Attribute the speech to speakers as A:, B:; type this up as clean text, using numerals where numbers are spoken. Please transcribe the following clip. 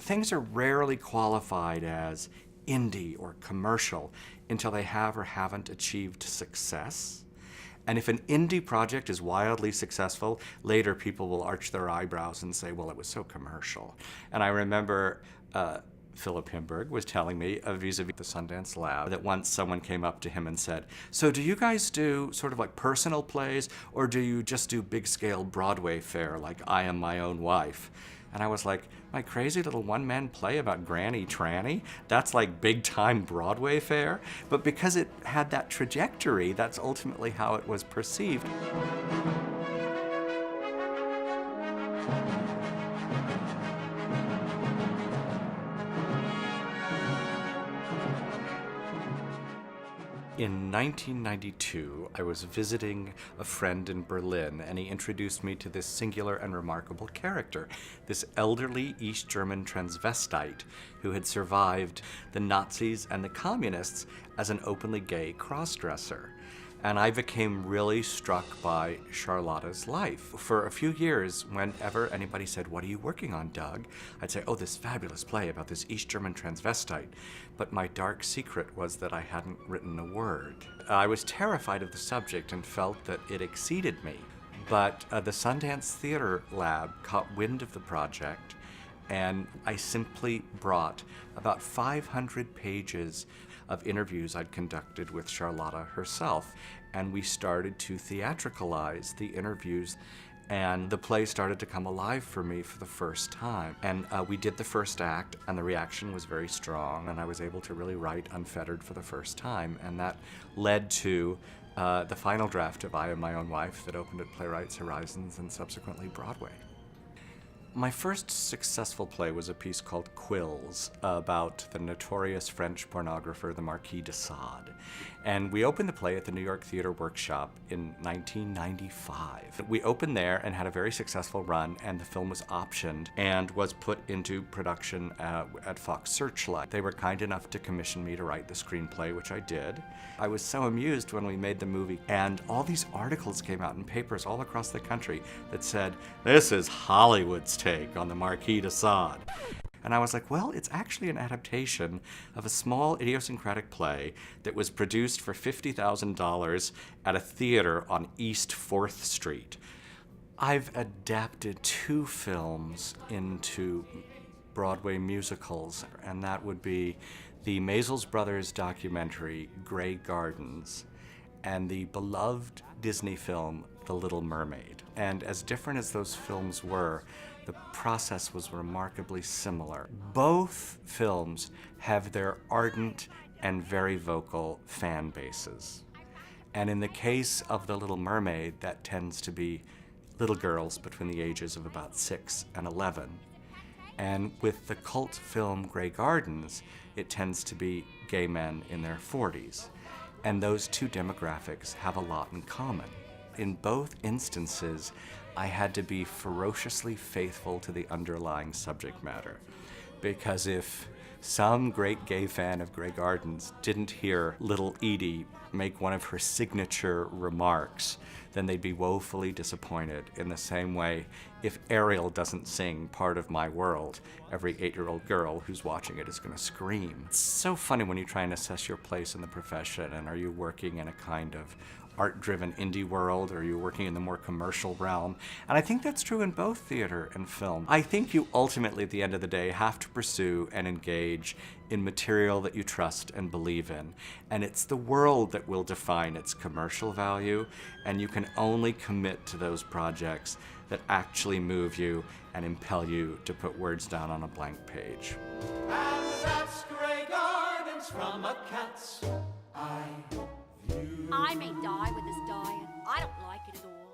A: things are rarely qualified as indie or commercial until they have or haven't achieved success. And if an indie project is wildly successful, later people will arch their eyebrows and say, well, it was so commercial. And I remember Philip Himberg was telling me vis-a-vis the Sundance Lab that once someone came up to him and said, so do you guys do sort of like personal plays, or do you just do big-scale Broadway fare like I Am My Own Wife? And I was like, my crazy little one-man play about Granny Tranny? That's like big-time Broadway fare? But because it had that trajectory, that's ultimately how it was perceived. In 1992, I was visiting a friend in Berlin, and he introduced me to this singular and remarkable character, this elderly East German transvestite who had survived the Nazis and the communists as an openly gay crossdresser. And I became really struck by Charlotta's life. For a few years, whenever anybody said, what are you working on, Doug? I'd say, oh, this fabulous play about this East German transvestite. But my dark secret was that I hadn't written a word. I was terrified of the subject and felt that it exceeded me. But the Sundance Theater Lab caught wind of the project, and I simply brought about 500 pages of interviews I'd conducted with Charlotta herself. And we started to theatricalize the interviews, and the play started to come alive for me for the first time. And we did the first act, and the reaction was very strong, and I was able to really write unfettered for the first time. And that led to the final draft of I Am My Own Wife that opened at Playwright's Horizons and subsequently Broadway. My first successful play was a piece called Quills about the notorious French pornographer, the Marquis de Sade. And we opened the play at the New York Theater Workshop in 1995. We opened there and had a very successful run, and the film was optioned and was put into production at Fox Searchlight. They were kind enough to commission me to write the screenplay, which I did. I was so amused when we made the movie, and all these articles came out in papers all across the country that said, this is Hollywood's take on the Marquis de Sade. And I was like, well, it's actually an adaptation of a small idiosyncratic play that was produced for $50,000 at a theater on East 4th Street. I've adapted 2 films into Broadway musicals, and that would be the Maysles Brothers documentary, Grey Gardens, and the beloved Disney film, The Little Mermaid. And as different as those films were, the process was remarkably similar. Both films have their ardent and very vocal fan bases. And in the case of The Little Mermaid, that tends to be little girls between the ages of about 6 and 11. And with the cult film Grey Gardens, it tends to be gay men in their 40s. And those two demographics have a lot in common. In both instances, I had to be ferociously faithful to the underlying subject matter. Because if some great gay fan of Grey Gardens didn't hear little Edie make one of her signature remarks, then they'd be woefully disappointed. In the same way, if Ariel doesn't sing Part of My World, every 8-year-old girl who's watching it is going to scream. It's so funny when you try and assess your place in the profession, and are you working in a kind of art-driven indie world, or are you working in the more commercial realm? And I think that's true in both theater and film. I think you ultimately, at the end of the day, have to pursue and engage in material that you trust and believe in. And it's the world that will define its commercial value, and you can only commit to those projects that actually move you and impel you to put words down on a blank page.
B: And that's Grey Gardens from a cat's eye view.
C: I may die with this dying. I don't like it at all.